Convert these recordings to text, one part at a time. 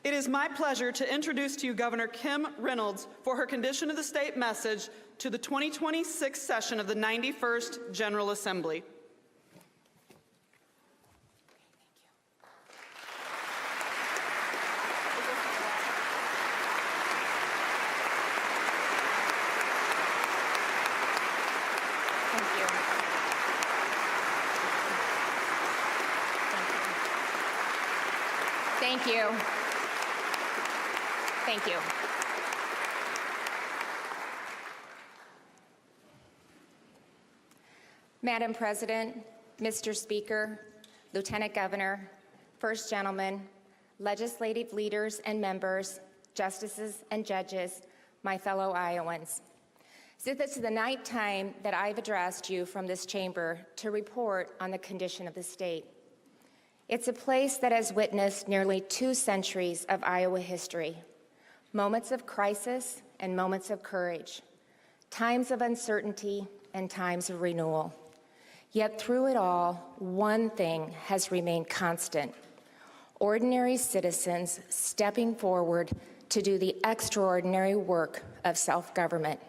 It is my pleasure to introduce to you Governor Kim Reynolds for her Condition of the State message to the 2026 session of the 91st General Assembly. Thank you. Thank you. Madam President, Mr. Speaker, Lieutenant Governor, First Gentleman, legislative leaders and members, justices and judges, my fellow Iowans. So this is the ninth time that I've addressed you from this chamber to report on the condition of the state. It's a place that has witnessed nearly 2 centuries of Iowa history, moments of crisis and moments of courage, times of uncertainty and times of renewal. Yet through it all, one thing has remained constant: ordinary citizens stepping forward to do the extraordinary work of self-government.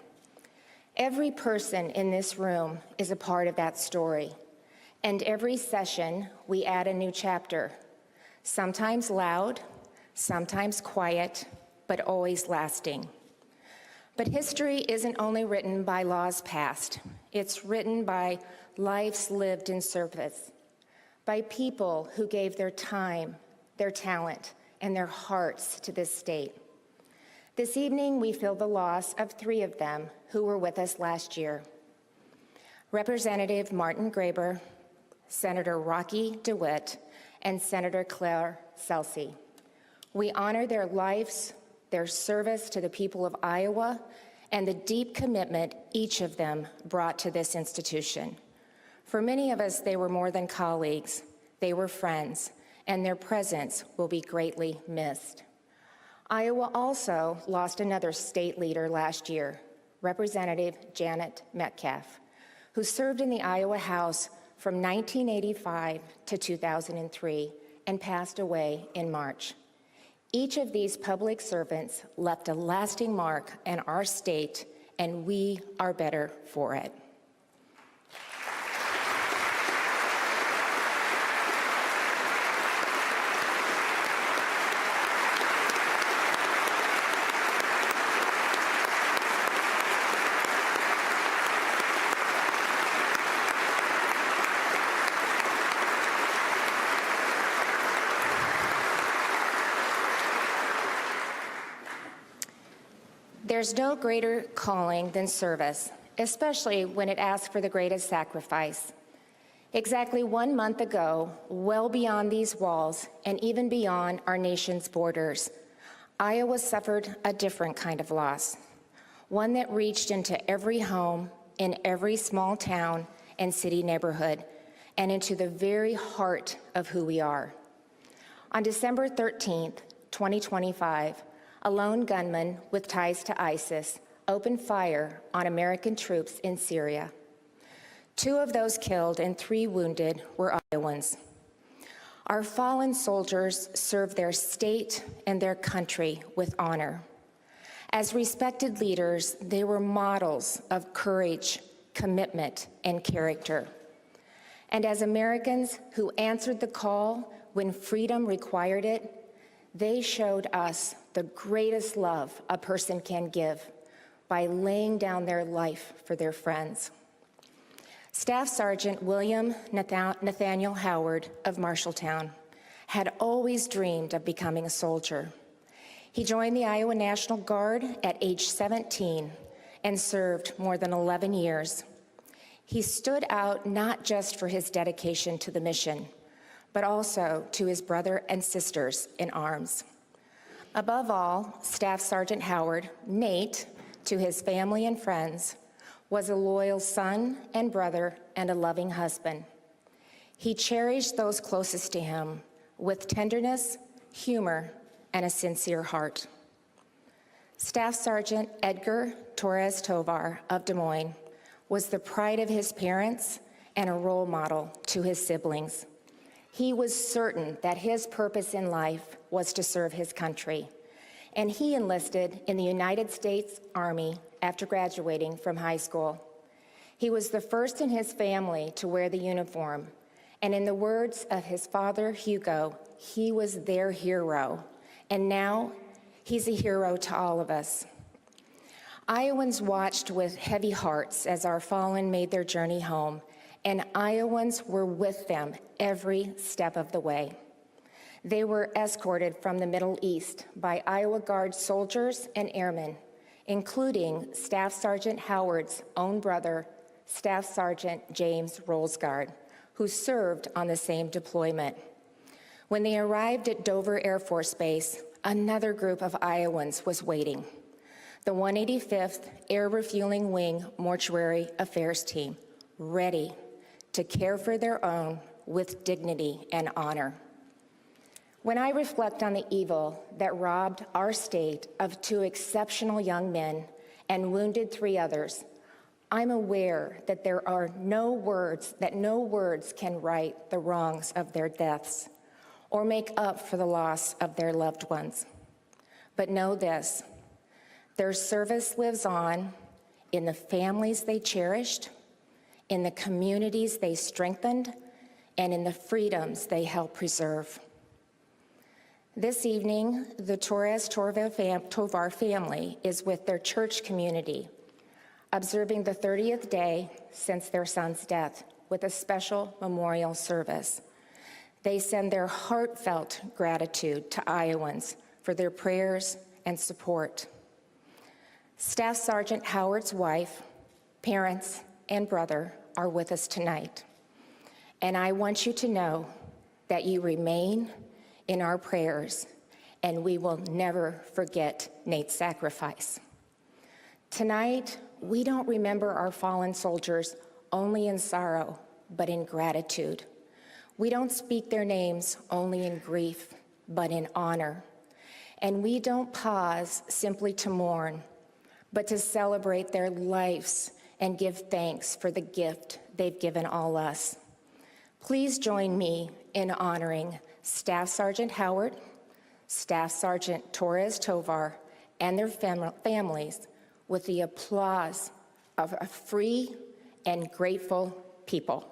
Every person in this room is a part of that story. And every session, we add a new chapter, sometimes loud, sometimes quiet, but always lasting. But history isn't only written by laws passed. It's written by lives lived in service, by people who gave their time, their talent, and their hearts to this state. This evening, we feel the loss of 3 of them who were with us last year. Representative Martin Graber, Senator Rocky DeWitt, and Senator Claire Celsey. We honor their lives, their service to the people of Iowa, and the deep commitment each of them brought to this institution. For many of us, they were more than colleagues. They were friends, and their presence will be greatly missed. Iowa also lost another state leader last year, Representative Janet Metcalf, who served in the Iowa House from 1985 to 2003 and passed away in March. Each of these public servants left a lasting mark on our state, and we are better for it. There's no greater calling than service, especially when it asks for the greatest sacrifice. Exactly 1 month ago, well beyond these walls and even beyond our nation's borders, Iowa suffered a different kind of loss, one that reached into every home, in every small town and city neighborhood, and into the very heart of who we are. On December 13th, 2025, a lone gunman with ties to ISIS opened fire on American troops in Syria. 2 of those killed and 3 wounded were Iowans. Our fallen soldiers served their state and their country with honor. As respected leaders, they were models of courage, commitment, and character. And as Americans who answered the call when freedom required it, they showed us the greatest love a person can give by laying down their life for their friends. Staff Sergeant William Nathaniel Howard of Marshalltown had always dreamed of becoming a soldier. He joined the Iowa National Guard at age 17 and served more than 11 years. He stood out not just for his dedication to the mission, but also to his brother and sisters in arms. Above all, Staff Sergeant Howard, Nate, to his family and friends, was a loyal son and brother and a loving husband. He cherished those closest to him with tenderness, humor, and a sincere heart. Staff Sergeant Edgar Torres Tovar of Des Moines was the pride of his parents and a role model to his siblings. He was certain that his purpose in life was to serve his country, and he enlisted in the United States Army after graduating from high school. He was the first in his family to wear the uniform, and in the words of his father, Hugo, he was their hero, and now he's a hero to all of us. Iowans watched with heavy hearts as our fallen made their journey home, and Iowans were with them every step of the way. They were escorted from the Middle East by Iowa Guard soldiers and airmen, including Staff Sergeant Howard's own brother, Staff Sergeant James Rolsgaard, who served on the same deployment. When they arrived at Dover Air Force Base, another group of Iowans was waiting. The 185th Air Refueling Wing Mortuary Affairs Team, ready to care for their own with dignity and honor. When I reflect on the evil that robbed our state of 2 exceptional young men and wounded 3 others, I'm aware that there are no words can right the wrongs of their deaths or make up for the loss of their loved ones. But know this, their service lives on in the families they cherished, in the communities they strengthened, and in the freedoms they helped preserve. This evening, the Torres-Tovar family is with their church community, observing the 30th day since their son's death with a special memorial service. They send their heartfelt gratitude to Iowans for their prayers and support. Staff Sergeant Howard's wife, parents, and brother are with us tonight. And I want you to know that you remain in our prayers, and we will never forget Nate's sacrifice. Tonight, we don't remember our fallen soldiers only in sorrow, but in gratitude. We don't speak their names only in grief, but in honor. And we don't pause simply to mourn, but to celebrate their lives and give thanks for the gift they've given all us. Please join me in honoring Staff Sergeant Howard, Staff Sergeant Torres Tovar, and their families with the applause of a free and grateful people.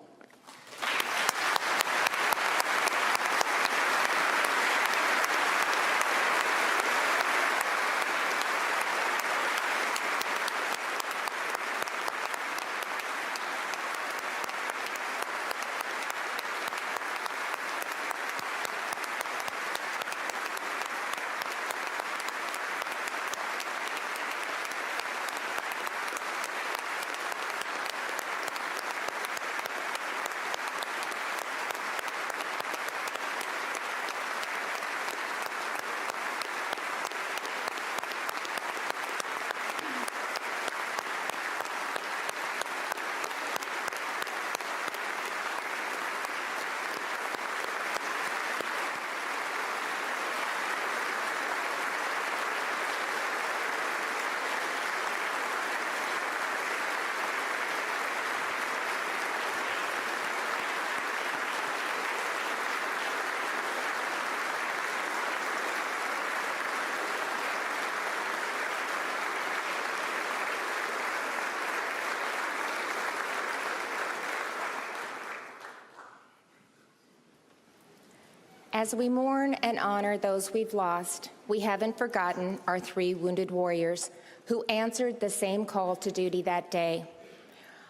As we mourn and honor those we've lost, we haven't forgotten our 3 wounded warriors who answered the same call to duty that day.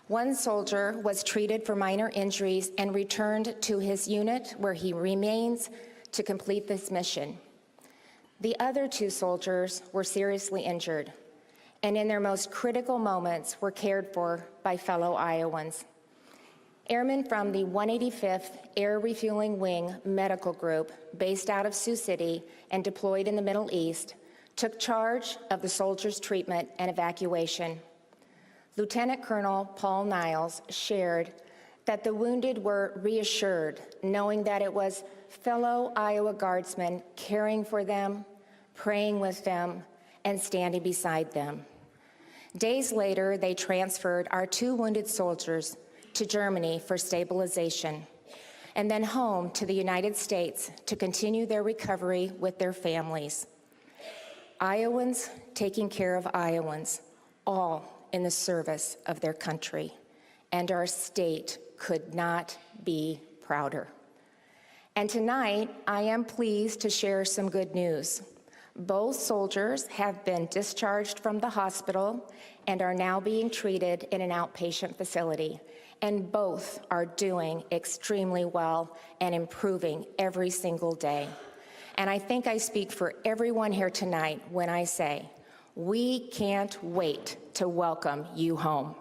One soldier was treated for minor injuries and returned to his unit where he remains to complete this mission. The other 2 soldiers were seriously injured and in their most critical moments were cared for by fellow Iowans. Airmen from the 185th Air Refueling Wing Medical Group, based out of Sioux City and deployed in the Middle East, took charge of the soldiers' treatment and evacuation. Lieutenant Colonel Paul Niles shared that the wounded were reassured, knowing that it was fellow Iowa Guardsmen caring for them, praying with them, and standing beside them. Days later, they transferred our 2 wounded soldiers to Germany for stabilization. and then home to the United States to continue their recovery with their families. Iowans taking care of Iowans, all in the service of their country, and our state could not be prouder. And tonight, I am pleased to share some good news. Both soldiers have been discharged from the hospital and are now being treated in an outpatient facility, and both are doing extremely well and improving every single day. And I think I speak for everyone here tonight when I say, we can't wait to welcome you home.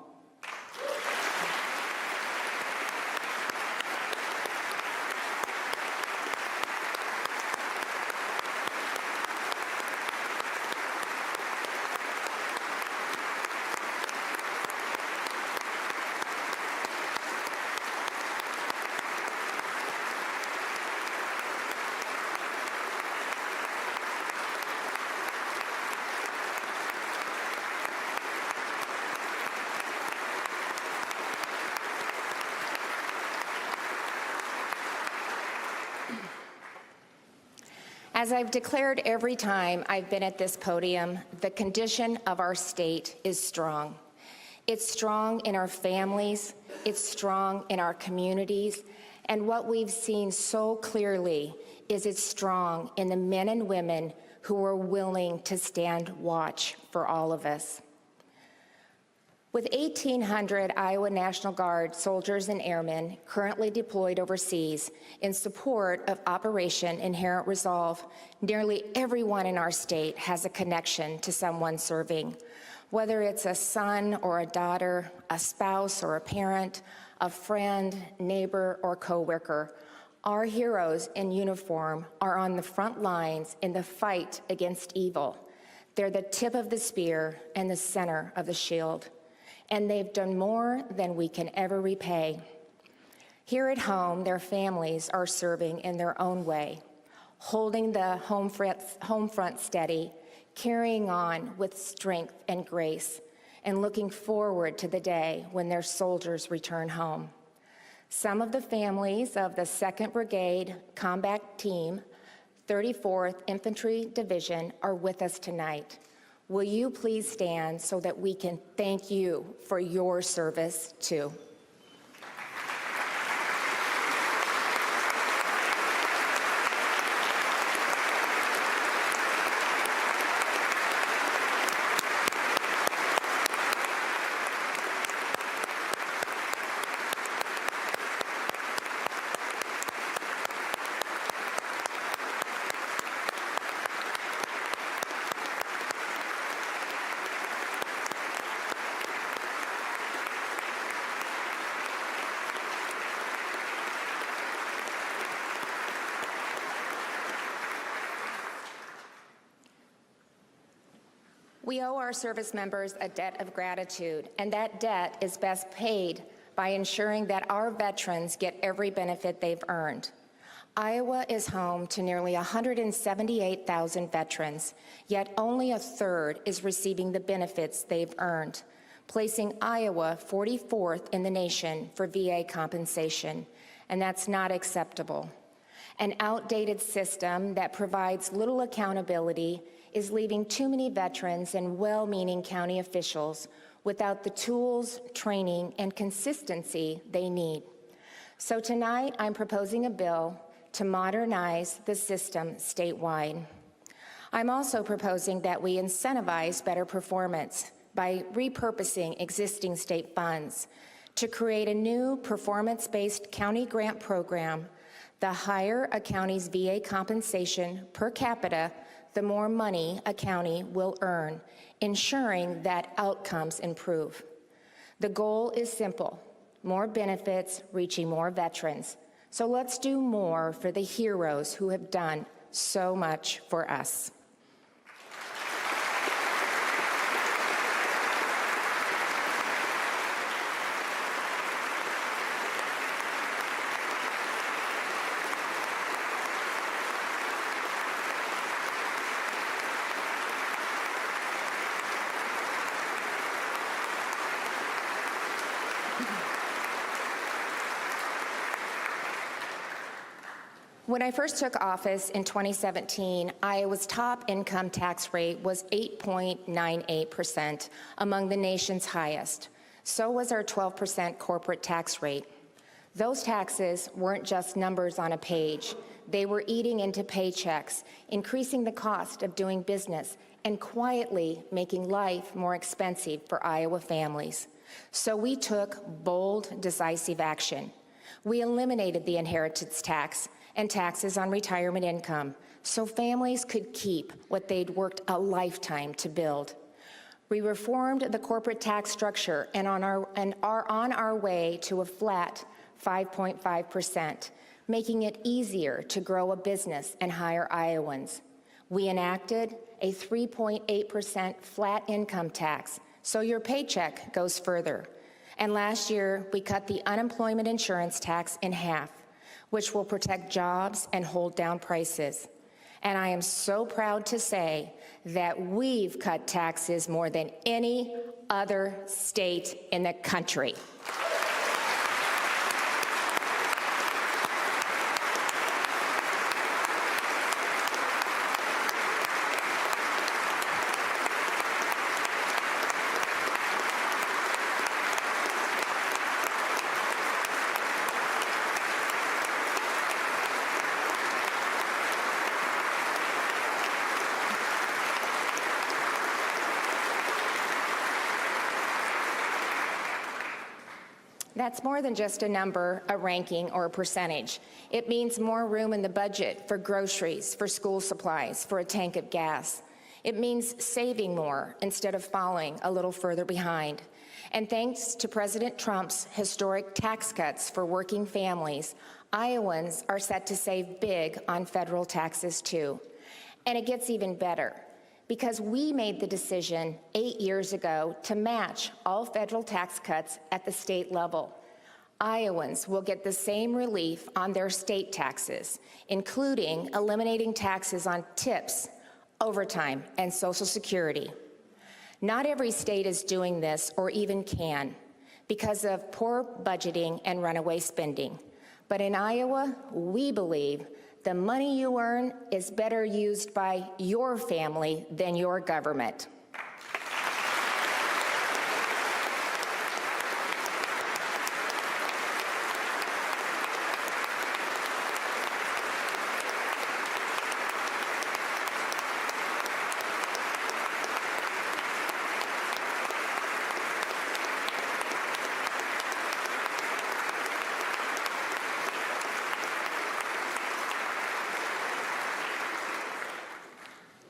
As I've declared every time I've been at this podium, the condition of our state is strong. It's strong in our families, it's strong in our communities, and what we've seen so clearly is it's strong in the men and women who are willing to stand watch for all of us. With 1,800 Iowa National Guard soldiers and airmen currently deployed overseas in support of Operation Inherent Resolve, nearly everyone in our state has a connection to someone serving, whether it's a son or a daughter, a spouse or a parent, a friend, neighbor, or coworker. Our heroes in uniform are on the front lines in the fight against evil. They're the tip of the spear and the center of the shield. And they've done more than we can ever repay. Here at home, their families are serving in their own way, holding the home front steady, carrying on with strength and grace, and looking forward to the day when their soldiers return home. Some of the families of the 2nd Brigade Combat Team, 34th Infantry Division are with us tonight. Will you please stand so that we can thank you for your service too? We owe our service members a debt of gratitude, and that debt is best paid by ensuring that our veterans get every benefit they've earned. Iowa is home to nearly 178,000 veterans, yet only a third is receiving the benefits they've earned, placing Iowa 44th in the nation for VA compensation, and that's not acceptable. An outdated system that provides little accountability is leaving too many veterans and well-meaning county officials without the tools, training, and consistency they need. So tonight, I'm proposing a bill to modernize the system statewide. I'm also proposing that we incentivize better performance by repurposing existing state funds to create a new performance-based county grant program. The higher a county's VA compensation per capita, the more money a county will earn, ensuring that outcomes improve. The goal is simple: more benefits reaching more veterans. So let's do more for the heroes who have done so much for us. When I first took office in 2017, Iowa's top income tax rate was 8.98%, among the nation's highest. So was our 12% corporate tax rate. Those taxes weren't just numbers on a page. They were eating into paychecks, increasing the cost of doing business, and quietly making life more expensive for Iowa families. So we took bold, decisive action. We eliminated the inheritance tax and taxes on retirement income so families could keep what they'd worked a lifetime to build. We reformed the corporate tax structure and are on our way to a flat 5.5%, making it easier to grow a business and hire Iowans. We enacted a 3.8% flat income tax, so your paycheck goes further. And last year, we cut the unemployment insurance tax in half, which will protect jobs and hold down prices. And I am so proud to say that we've cut taxes more than any other state in the country. That's more than just a number, a ranking, or a percentage. It means more room in the budget for groceries, for school supplies, for a tank of gas. It means saving more instead of falling a little further behind. And thanks to President Trump's historic tax cuts for working families, Iowans are set to save big on federal taxes too. And it gets even better, because we made the decision 8 years ago to match all federal tax cuts at the state level. Iowans will get the same relief on their state taxes, including eliminating taxes on tips, overtime, and Social Security. Not every state is doing this or even can because of poor budgeting and runaway spending. But in Iowa, we believe the money you earn is better used by your family than your government.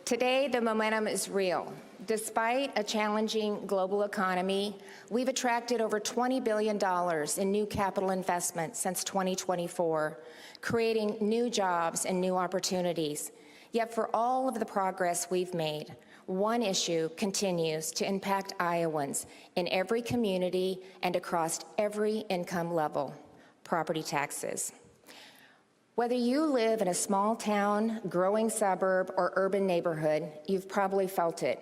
Today, the momentum is real. Despite a challenging global economy, we've attracted over $20 billion in new capital investment since 2024, creating new jobs and new opportunities. Yet for all of the progress we've made, one issue continues to impact Iowans in every community and across every income level: property taxes. Whether you live in a small town, growing suburb, or urban neighborhood, you've probably felt it.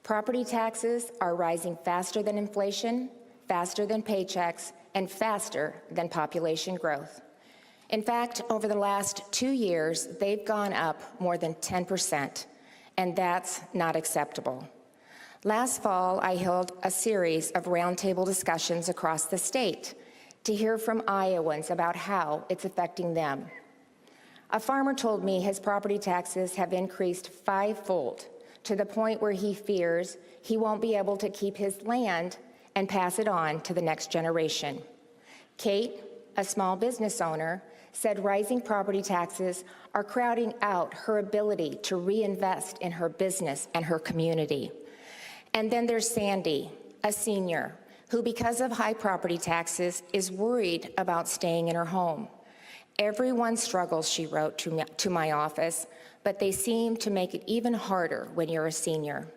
Property taxes are rising faster than inflation, faster than paychecks, and faster than population growth. In fact, over the last 2 years, they've gone up more than 10%, and that's not acceptable. Last fall, I held a series of roundtable discussions across the state to hear from Iowans about how it's affecting them. A farmer told me his property taxes have increased 5-fold, to the point where he fears he won't be able to keep his land and pass it on to the next generation. Kate, a small business owner, said rising property taxes are crowding out her ability to reinvest in her business and her community. And then there's Sandy, a senior, who, because of high property taxes, is worried about staying in her home. Everyone struggles, she wrote to my office, but they seem to make it even harder when you're a senior.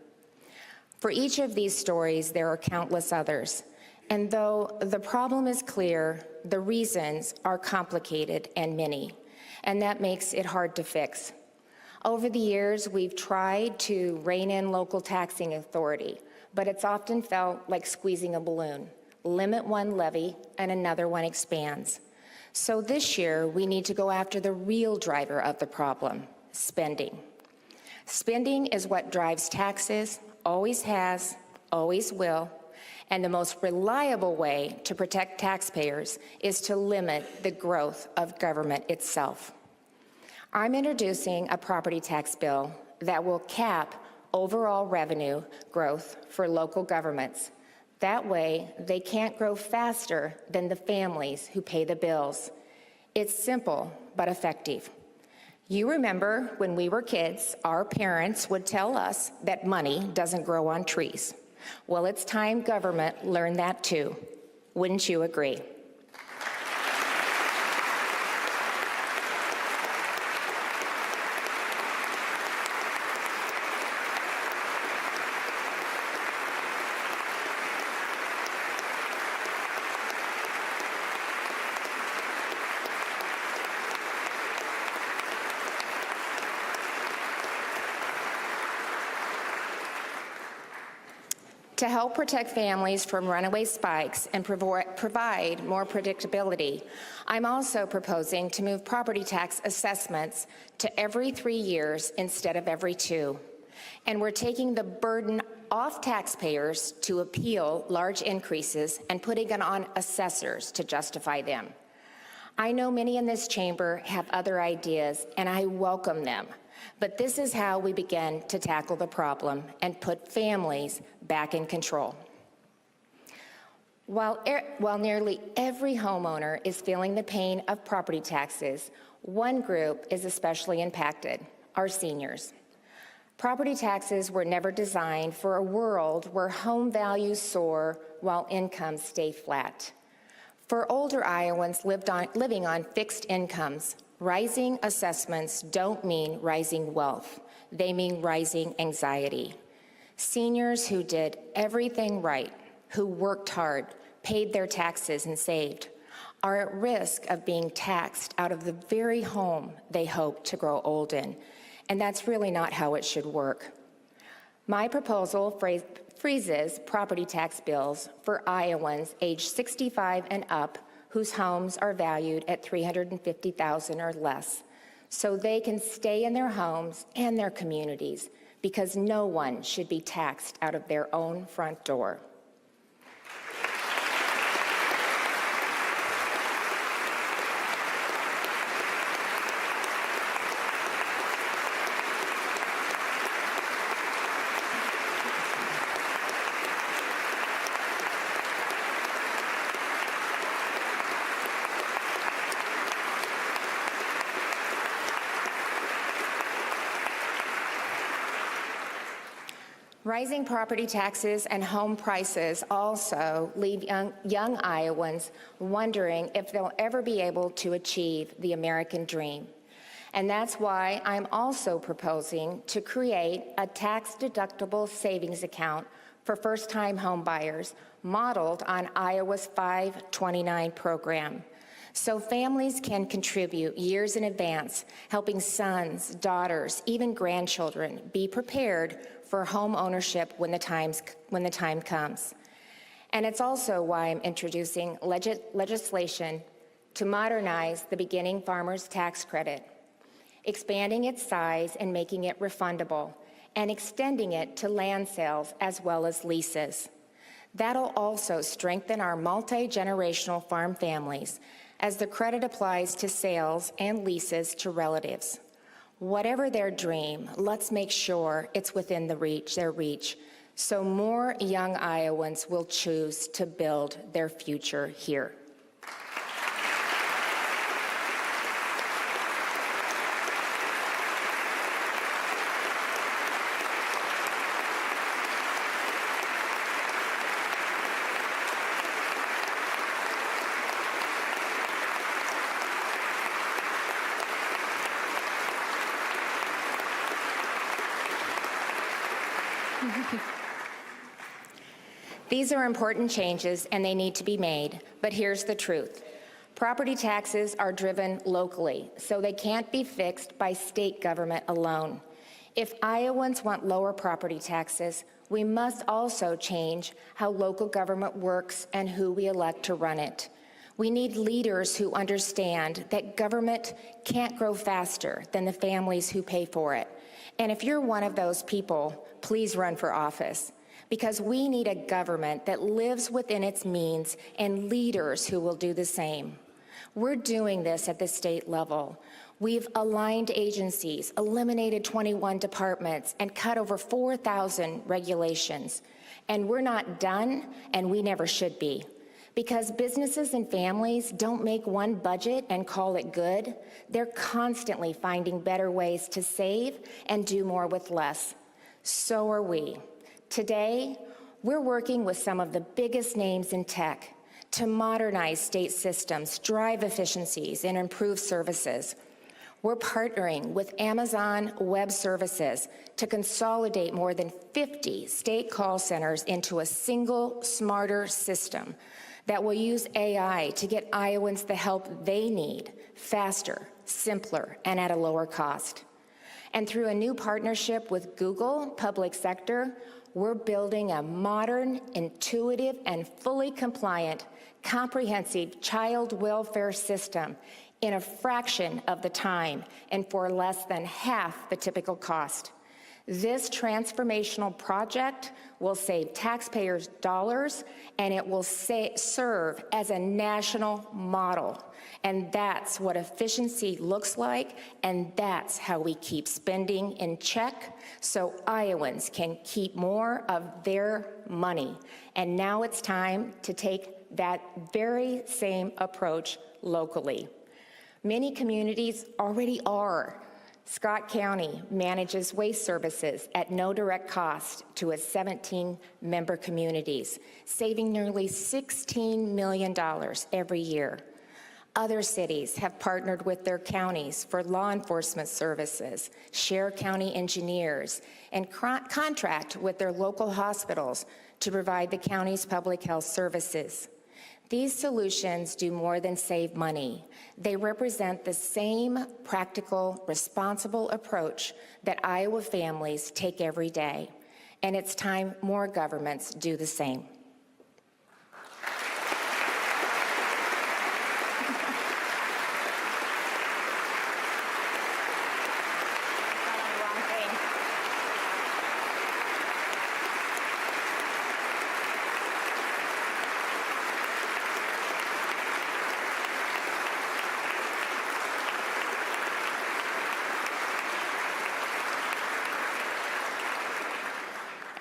For each of these stories, there are countless others. And though the problem is clear, the reasons are complicated and many, and that makes it hard to fix. Over the years, we've tried to rein in local taxing authority, but it's often felt like squeezing a balloon. Limit one levy and another one expands. So this year, we need to go after the real driver of the problem, spending. Spending is what drives taxes, always has, always will, and the most reliable way to protect taxpayers is to limit the growth of government itself. I'm introducing a property tax bill that will cap overall revenue growth for local governments. That way, they can't grow faster than the families who pay the bills. It's simple but effective. You remember when we were kids, our parents would tell us that money doesn't grow on trees. Well, it's time government learned that too. Wouldn't you agree? To help protect families from runaway spikes and provide more predictability, I'm also proposing to move property tax assessments to every 3 years instead of every 2. And we're taking the burden off taxpayers to appeal large increases and putting it on assessors to justify them. I know many in this chamber have other ideas, and I welcome them. But this is how we begin to tackle the problem and put families back in control. While nearly every homeowner is feeling the pain of property taxes, one group is especially impacted: our seniors. Property taxes were never designed for a world where home values soar while incomes stay flat. For older Iowans living on fixed incomes, rising assessments don't mean rising wealth. They mean rising anxiety. Seniors who did everything right, who worked hard, paid their taxes, and saved, are at risk of being taxed out of the very home they hope to grow old in. And that's really not how it should work. My proposal freezes property tax bills for Iowans aged 65 and up whose homes are valued at $350,000 or less, so they can stay in their homes and their communities, because no one should be taxed out of their own front door. Rising property taxes and home prices also leave young Iowans wondering if they'll ever be able to achieve the American dream. And that's why I'm also proposing to create a tax-deductible savings account for first-time home buyers modeled on Iowa's 529 program, so families can contribute years in advance, helping sons, daughters, even grandchildren be prepared for home ownership when the time comes. And it's also why I'm introducing legislation to modernize the beginning farmer's tax credit, expanding its size and making it refundable, and extending it to land sales as well as leases. That'll also strengthen our multi-generational farm families, as the credit applies to sales and leases to relatives. Whatever their dream, let's make sure it's within their reach, so more young Iowans will choose to build their future here. These are important changes, and they need to be made, but here's the truth. Property taxes are driven locally, so they can't be fixed by state government alone. If Iowans want lower property taxes, we must also change how local government works and who we elect to run it. We need leaders who understand that government can't grow faster than the families who pay for it. And if you're one of those people, please run for office, because we need a government that lives within its means and leaders who will do the same. We're doing this at the state level. We've aligned agencies, eliminated 21 departments, and cut over 4,000 regulations. And we're not done, and we never should be. Because businesses and families don't make one budget and call it good. They're constantly finding better ways to save and do more with less. So are we. Today, we're working with some of the biggest names in tech to modernize state systems, drive efficiencies, and improve services. We're partnering with Amazon Web Services to consolidate more than 50 state call centers into a single, smarter system that will use AI to get Iowans the help they need faster, simpler, and at a lower cost. And through a new partnership with Google Public Sector, we're building a modern, intuitive, and fully compliant, comprehensive child welfare system in a fraction of the time and for less than half the typical cost. This transformational project will save taxpayers dollars, and it will serve as a national model. And that's what efficiency looks like, and that's how we keep spending in check so Iowans can keep more of their money. And now it's time to take that very same approach locally. Many communities already are. Scott County manages waste services at no direct cost to its 17 member communities, saving nearly $16 million every year. Other cities have partnered with their counties for law enforcement services, share county engineers, and contract with their local hospitals to provide the county's public health services. These solutions do more than save money. They represent the same practical, responsible approach that Iowa families take every day. And it's time more governments do the same.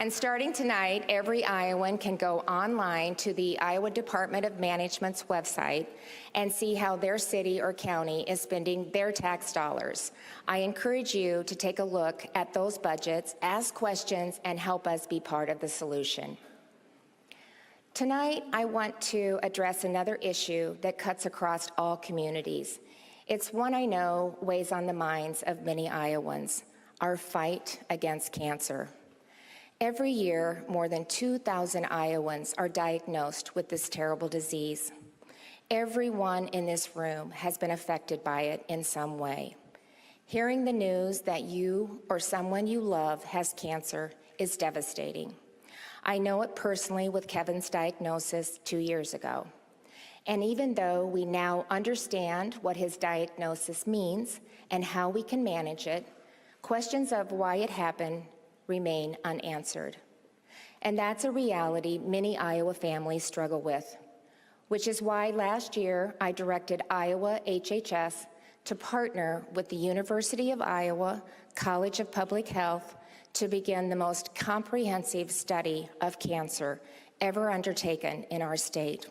And starting tonight, every Iowan can go online to the Iowa Department of Management's website and see how their city or county is spending their tax dollars. I encourage you to take a look at those budgets, ask questions, and help us be part of the solution. Tonight, I want to address another issue that cuts across all communities. It's one I know weighs on the minds of many Iowans, our fight against cancer. Every year, more than 2,000 Iowans are diagnosed with this terrible disease. Everyone in this room has been affected by it in some way. Hearing the news that you or someone you love has cancer is devastating. I know it personally with Kevin's diagnosis 2 years ago. And even though we now understand what his diagnosis means and how we can manage it, questions of why it happened remain unanswered. And that's a reality many Iowa families struggle with, which is why last year I directed Iowa HHS to partner with the University of Iowa College of Public Health to begin the most comprehensive study of cancer ever undertaken in our state.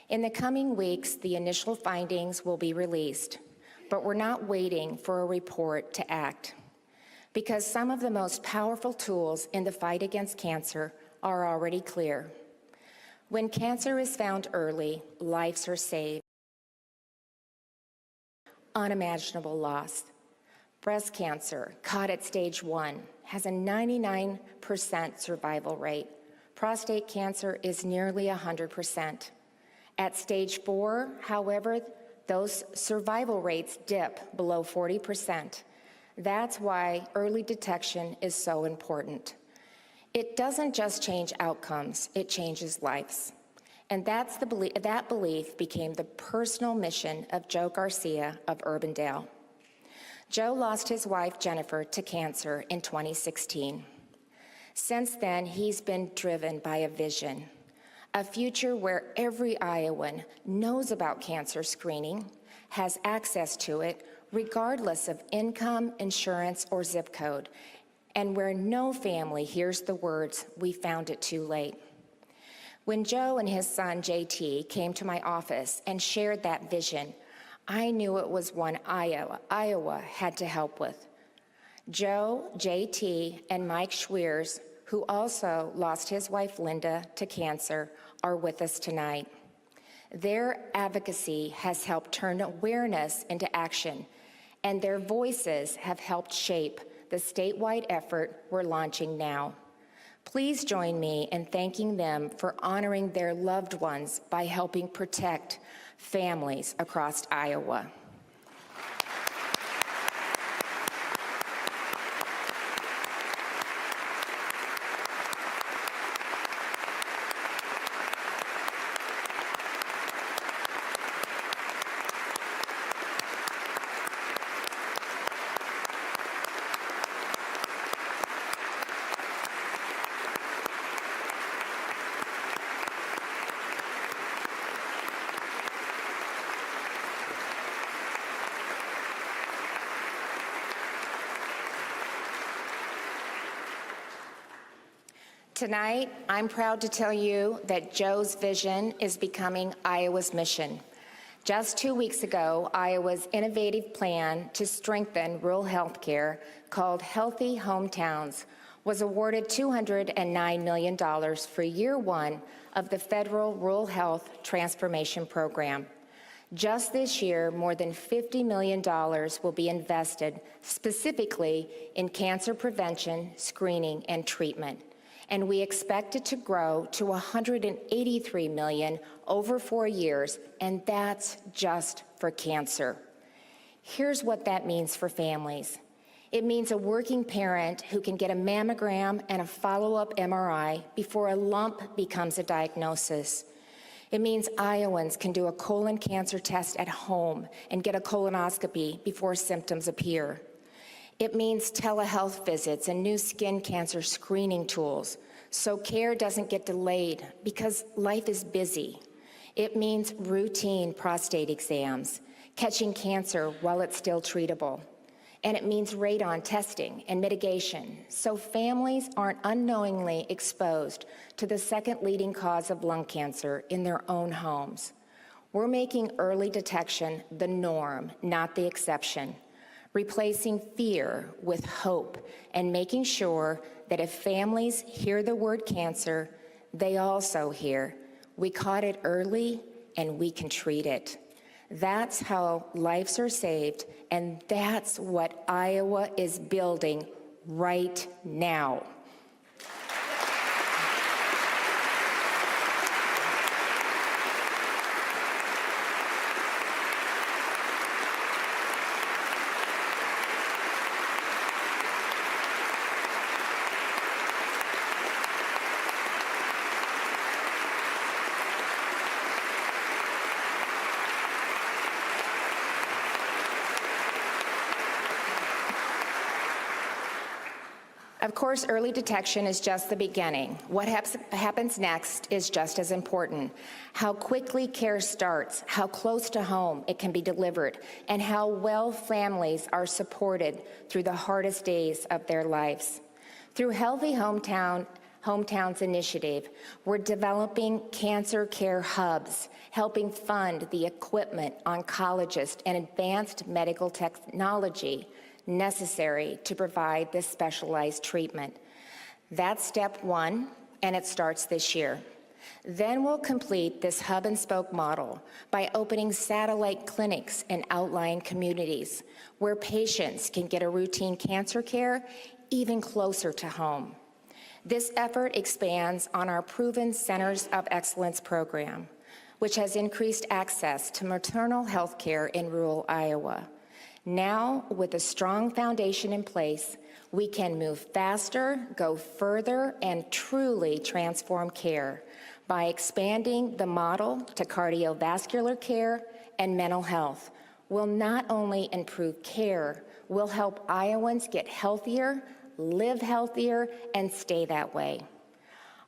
In the coming weeks, the initial findings will be released, but we're not waiting for a report to act, because some of the most powerful tools in the fight against cancer are already clear. When cancer is found early, lives are saved. Unimaginable loss. Breast cancer, caught at stage 1, has a 99% survival rate. Prostate cancer is nearly 100%. At stage 4, however, those survival rates dip below 40%. That's why early detection is so important. It doesn't just change outcomes, it changes lives. And that belief became the personal mission of Joe Garcia of Urbandale. Joe lost his wife, Jennifer, to cancer in 2016. Since then, he's been driven by a vision, a future where every Iowan knows about cancer screening, has access to it, regardless of income, insurance, or zip code, and where no family hears the words, "We found it too late." When Joe and his son, JT, came to my office and shared that vision, I knew it was one Iowa had to help with. Joe, JT, and Mike Schweers, who also lost his wife, Linda, to cancer, are with us tonight. Their advocacy has helped turn awareness into action, and their voices have helped shape the statewide effort we're launching now. Please join me in thanking them for honoring their loved ones by helping protect families across Iowa. Tonight, I'm proud to tell you that Joe's vision is becoming Iowa's mission. Just 2 weeks ago, Iowa's innovative plan to strengthen rural health care, called Healthy Hometowns, was awarded $209 million for year one of the federal Rural Health Transformation Program. Just this year, more than $50 million will be invested specifically in cancer prevention, screening, and treatment. And we expect it to grow to $183 million over 4 years, and that's just for cancer. Here's what that means for families. It means a working parent who can get a mammogram and a follow-up MRI before a lump becomes a diagnosis. It means Iowans can do a colon cancer test at home and get a colonoscopy before symptoms appear. It means telehealth visits and new skin cancer screening tools so care doesn't get delayed because life is busy. It means routine prostate exams, catching cancer while it's still treatable. And it means radon testing and mitigation so families aren't unknowingly exposed to the second leading cause of lung cancer in their own homes. We're making early detection the norm, not the exception, replacing fear with hope and making sure that if families hear the word cancer, they also hear, we caught it early and we can treat it. That's how lives are saved, and that's what Iowa is building right now. Of course, early detection is just the beginning. What happens next is just as important. How quickly care starts, how close to home it can be delivered, and how well families are supported through the hardest days of their lives. Through Healthy Hometowns Initiative, we're developing cancer care hubs, helping fund the equipment, oncologists, and advanced medical technology necessary to provide this specialized treatment. That's step one, and it starts this year. Then we'll complete this hub and spoke model by opening satellite clinics in outlying communities where patients can get a routine cancer care even closer to home. This effort expands on our proven Centers of Excellence program, which has increased access to maternal health care in rural Iowa. Now, with a strong foundation in place, we can move faster, go further, and truly transform care by expanding the model to cardiovascular care and mental health will not only improve care, will help Iowans get healthier, live healthier, and stay that way.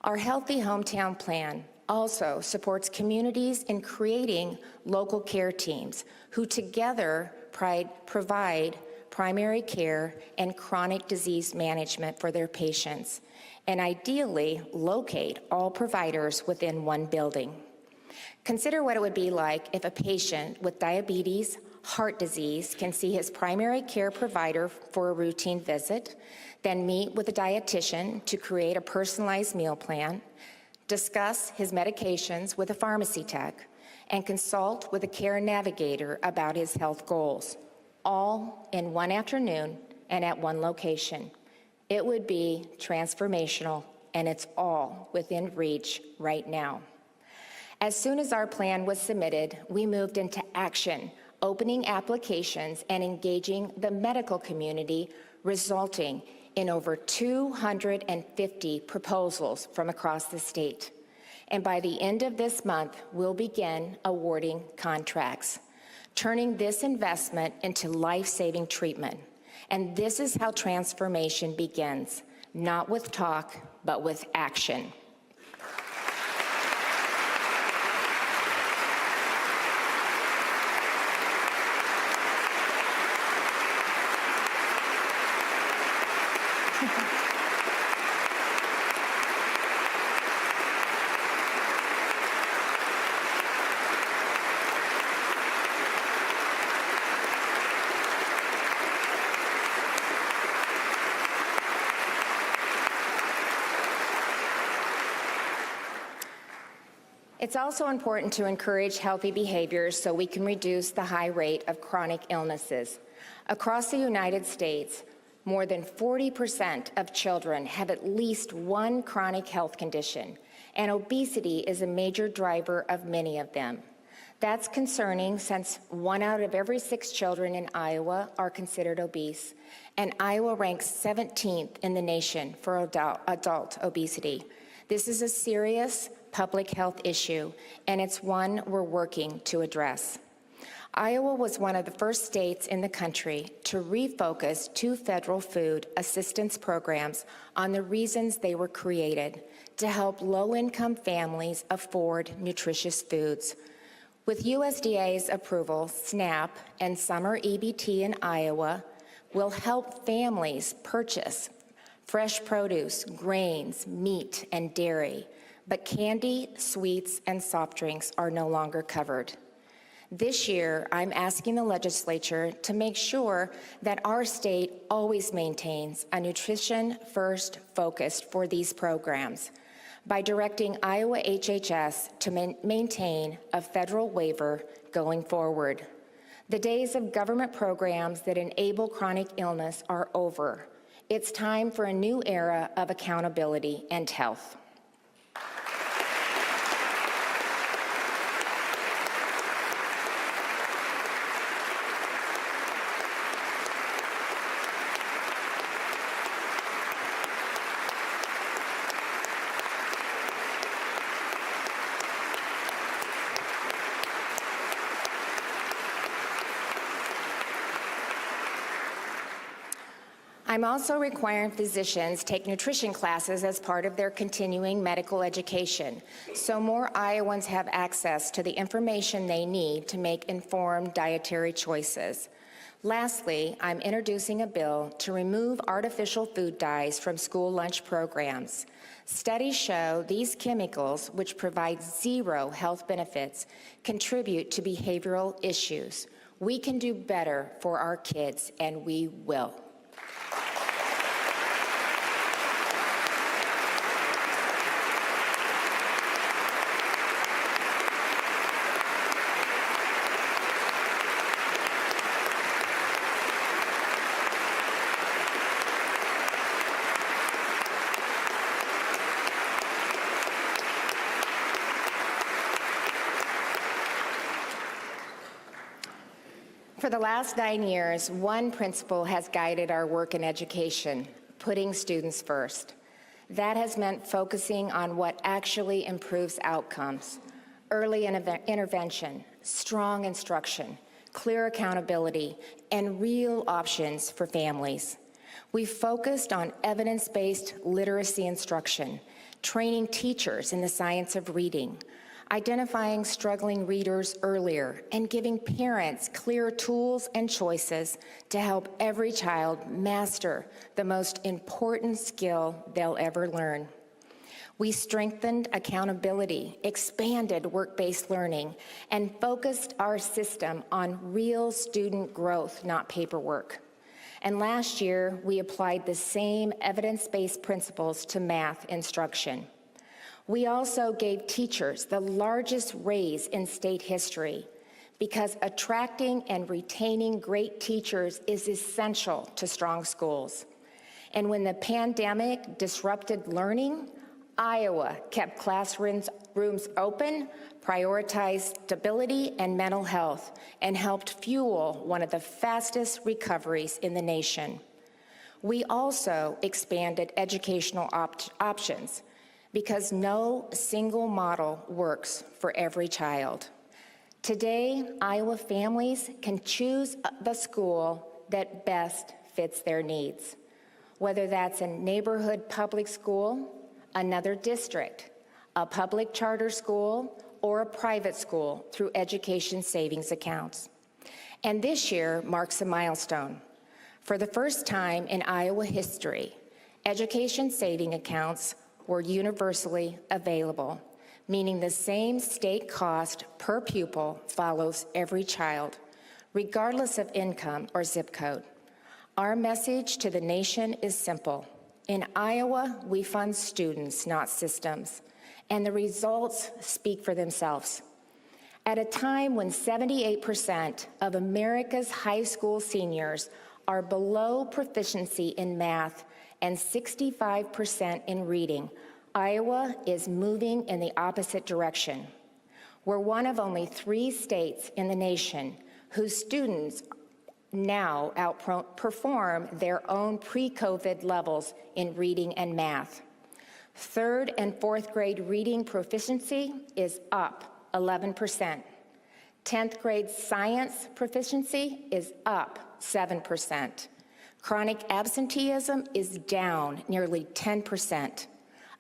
Our Healthy Hometown Plan also supports communities in creating local care teams who together provide primary care and chronic disease management for their patients, and ideally locate all providers within one building. Consider what it would be like if a patient with diabetes, heart disease can see his primary care provider for a routine visit, then meet with a dietitian to create a personalized meal plan, discuss his medications with a pharmacy tech, and consult with a care navigator about his health goals, all in one afternoon and at one location. It would be transformational, and it's all within reach right now. As soon as our plan was submitted, we moved into action, opening applications and engaging the medical community, resulting in over 250 proposals from across the state. And by the end of this month, we'll begin awarding contracts, turning this investment into life-saving treatment. And this is how transformation begins, not with talk, but with action. It's also important to encourage healthy behaviors so we can reduce the high rate of chronic illnesses. Across the United States, more than 40% of children have at least one chronic health condition, and obesity is a major driver of many of them. That's concerning since 1 out of every 6 children in Iowa are considered obese, and Iowa ranks 17th in the nation for adult obesity. This is a serious public health issue, and it's one we're working to address. Iowa was one of the first states in the country to refocus 2 federal food assistance programs on the reasons they were created, to help low-income families afford nutritious foods. With USDA's approval, SNAP and summer EBT in Iowa will help families purchase fresh produce, grains, meat, and dairy, but candy, sweets, and soft drinks are no longer covered. This year, I'm asking the legislature to make sure that our state always maintains a nutrition-first focus for these programs by directing Iowa HHS to maintain a federal waiver going forward. The days of government programs that enable chronic illness are over. It's time for a new era of accountability and health. I'm also requiring physicians take nutrition classes as part of their continuing medical education, so more Iowans have access to the information they need to make informed dietary choices. Lastly, I'm introducing a bill to remove artificial food dyes from school lunch programs. Studies show these chemicals, which provide 0 health benefits, contribute to behavioral issues. We can do better for our kids, and we will. For the last 9 years, one principle has guided our work in education: putting students first. That has meant focusing on what actually improves outcomes: early intervention, strong instruction, clear accountability, and real options for families. We focused on evidence-based literacy instruction, training teachers in the science of reading, identifying struggling readers earlier, and giving parents clear tools and choices to help every child master the most important skill they'll ever learn. We strengthened accountability, expanded work-based learning, and focused our system on real student growth, not paperwork. And last year, we applied the same evidence-based principles to math instruction. We also gave teachers the largest raise in state history because attracting and retaining great teachers is essential to strong schools. And when the pandemic disrupted learning, Iowa kept classrooms open, prioritized stability and mental health, and helped fuel one of the fastest recoveries in the nation. We also expanded educational options because no single model works for every child. Today, Iowa families can choose the school that best fits their needs, whether that's a neighborhood public school, another district, a public charter school, or a private school through education savings accounts. And this year marks a milestone. For the first time in Iowa history, education saving accounts were universally available, meaning the same state cost per pupil follows every child, regardless of income or zip code. Our message to the nation is simple. In Iowa, we fund students, not systems, and the results speak for themselves. At a time when 78% of America's high school seniors are below proficiency in math and 65% in reading, Iowa is moving in the opposite direction. We're one of only 3 states in the nation whose students now outperform their own pre-COVID levels in reading and math. 3rd and 4th grade reading proficiency is up 11%. 10th grade science proficiency is up 7%. Chronic absenteeism is down nearly 10%.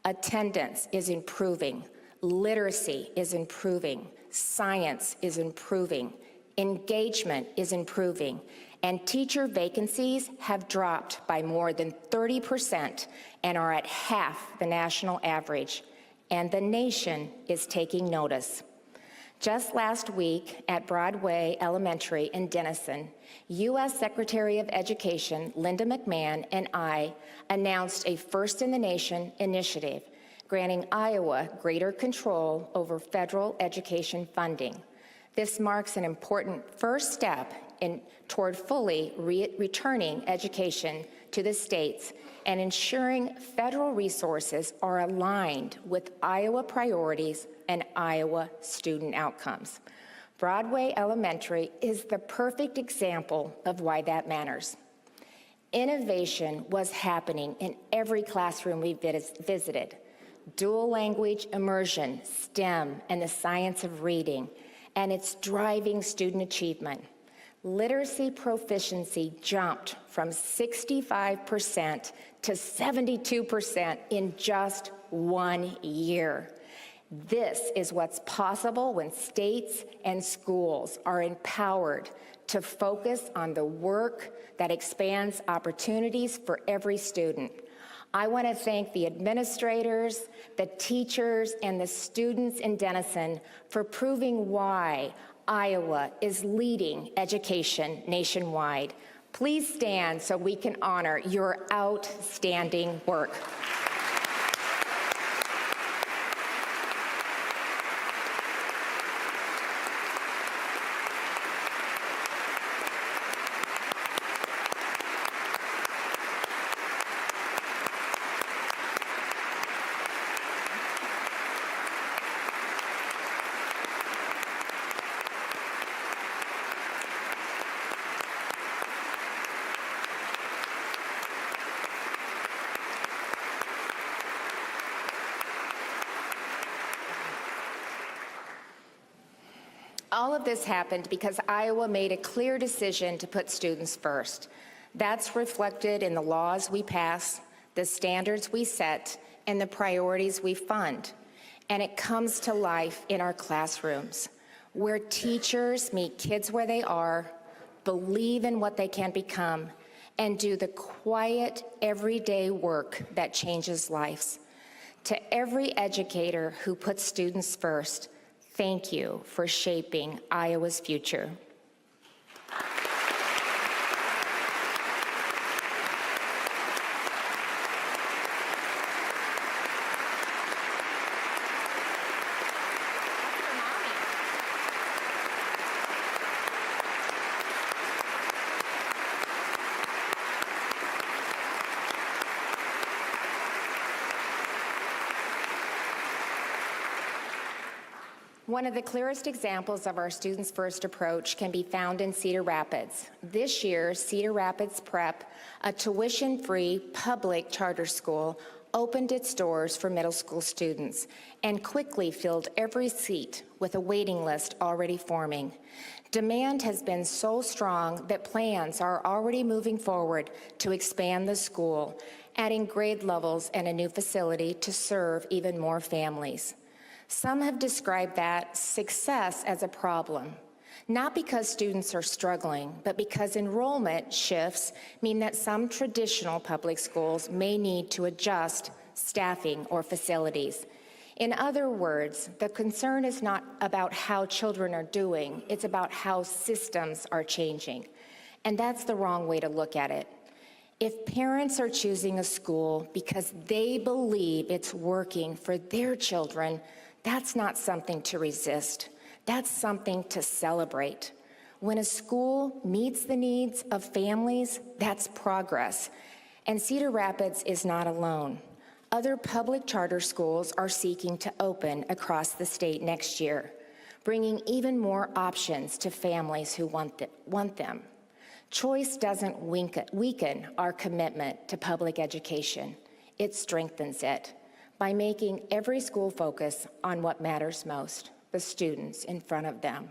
Attendance is improving. Literacy is improving. Science is improving. Engagement is improving. And teacher vacancies have dropped by more than 30% and are at half the national average. And the nation is taking notice. Just last week at Broadway Elementary in Denison, U.S. Secretary of Education Linda McMahon and I announced a first-in-the-nation initiative granting Iowa greater control over federal education funding. This marks an important first step toward fully returning education to the states and ensuring federal resources are aligned with Iowa priorities and Iowa student outcomes. Broadway Elementary is the perfect example of why that matters. Innovation was happening in every classroom we visited. Dual language immersion, STEM, and the science of reading, and it's driving student achievement. Literacy proficiency jumped from 65% to 72% in just 1 year. This is what's possible when states and schools are empowered to focus on the work that expands opportunities for every student. I want to thank the administrators, the teachers, and the students in Denison for proving why Iowa is leading education nationwide. Please stand so we can honor your outstanding work. All of this happened because Iowa made a clear decision to put students first. That's reflected in the laws we pass, the standards we set, and the priorities we fund. And it comes to life in our classrooms, where teachers meet kids where they are, believe in what they can become, and do the quiet, everyday work that changes lives. To every educator who puts students first, thank you for shaping Iowa's future. One of the clearest examples of our Students First approach can be found in Cedar Rapids. This year, Cedar Rapids Prep, a tuition-free public charter school, opened its doors for middle school students and quickly filled every seat with a waiting list already forming. Demand has been so strong that plans are already moving forward to expand the school, adding grade levels and a new facility to serve even more families. Some have described that success as a problem, not because students are struggling, but because enrollment shifts mean that some traditional public schools may need to adjust staffing or facilities. In other words, the concern is not about how children are doing, it's about how systems are changing. And that's the wrong way to look at it. If parents are choosing a school because they believe it's working for their children, that's not something to resist. That's something to celebrate. When a school meets the needs of families, that's progress. And Cedar Rapids is not alone. Other public charter schools are seeking to open across the state next year, bringing even more options to families who want them. Choice doesn't weaken our commitment to public education. It strengthens it by making every school focus on what matters most, the students in front of them.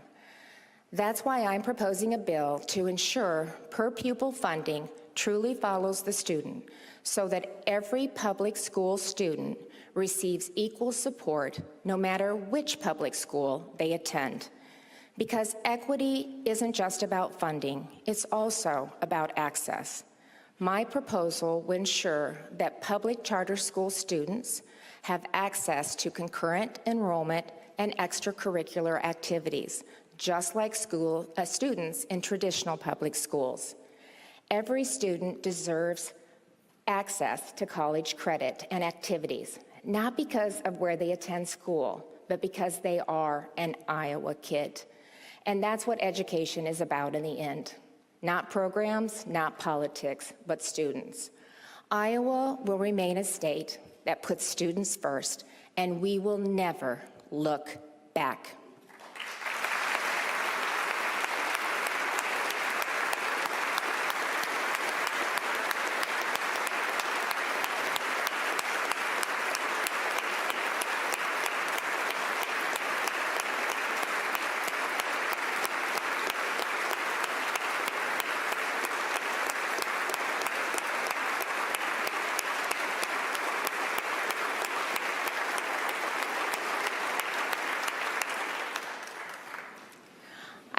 That's why I'm proposing a bill to ensure per-pupil funding truly follows the student, so that every public school student receives equal support no matter which public school they attend. Because equity isn't just about funding, it's also about access. My proposal will ensure that public charter school students have access to concurrent enrollment and extracurricular activities, just like students in traditional public schools. Every student deserves access to college credit and activities, not because of where they attend school, but because they are an Iowa kid. And that's what education is about in the end. Not programs, not politics, but students. Iowa will remain a state that puts students first, and we will never look back.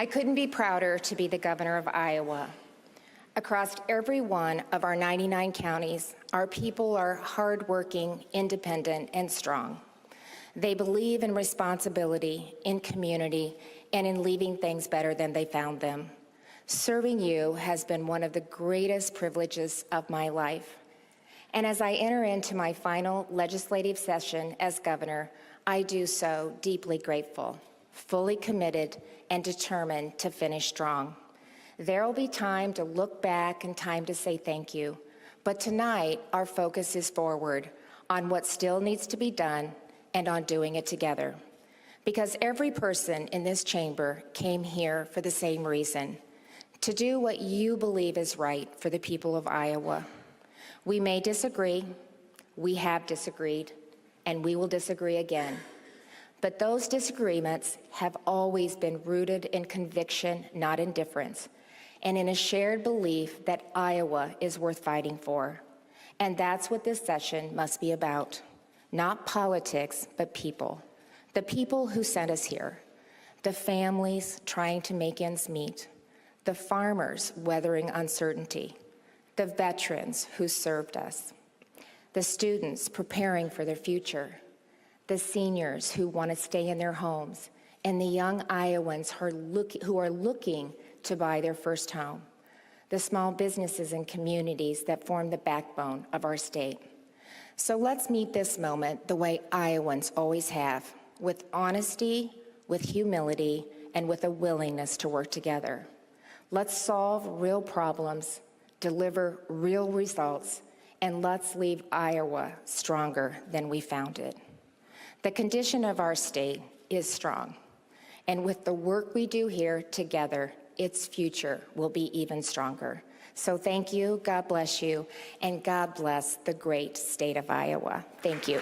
I couldn't be prouder to be the governor of Iowa. Across every one of our 99 counties, our people are hardworking, independent, and strong. They believe in responsibility, in community, and in leaving things better than they found them. Serving you has been one of the greatest privileges of my life. And as I enter into my final legislative session as governor, I do so deeply grateful, fully committed, and determined to finish strong. There will be time to look back and time to say thank you. But tonight, our focus is forward on what still needs to be done and on doing it together. Because every person in this chamber came here for the same reason, to do what you believe is right for the people of Iowa. We may disagree, we have disagreed, and we will disagree again. But those disagreements have always been rooted in conviction, not indifference, and in a shared belief that Iowa is worth fighting for. And that's what this session must be about. Not politics, but people. The people who sent us here. The families trying to make ends meet. The farmers weathering uncertainty. The veterans who served us. The students preparing for their future. The seniors who want to stay in their homes. And the young Iowans who are looking to buy their first home. The small businesses and communities that form the backbone of our state. So let's meet this moment the way Iowans always have, with honesty, with humility, and with a willingness to work together. Let's solve real problems, deliver real results, and let's leave Iowa stronger than we found it. The condition of our state is strong, and with the work we do here together, its future will be even stronger. So thank you, God bless you, and God bless the great state of Iowa. Thank you.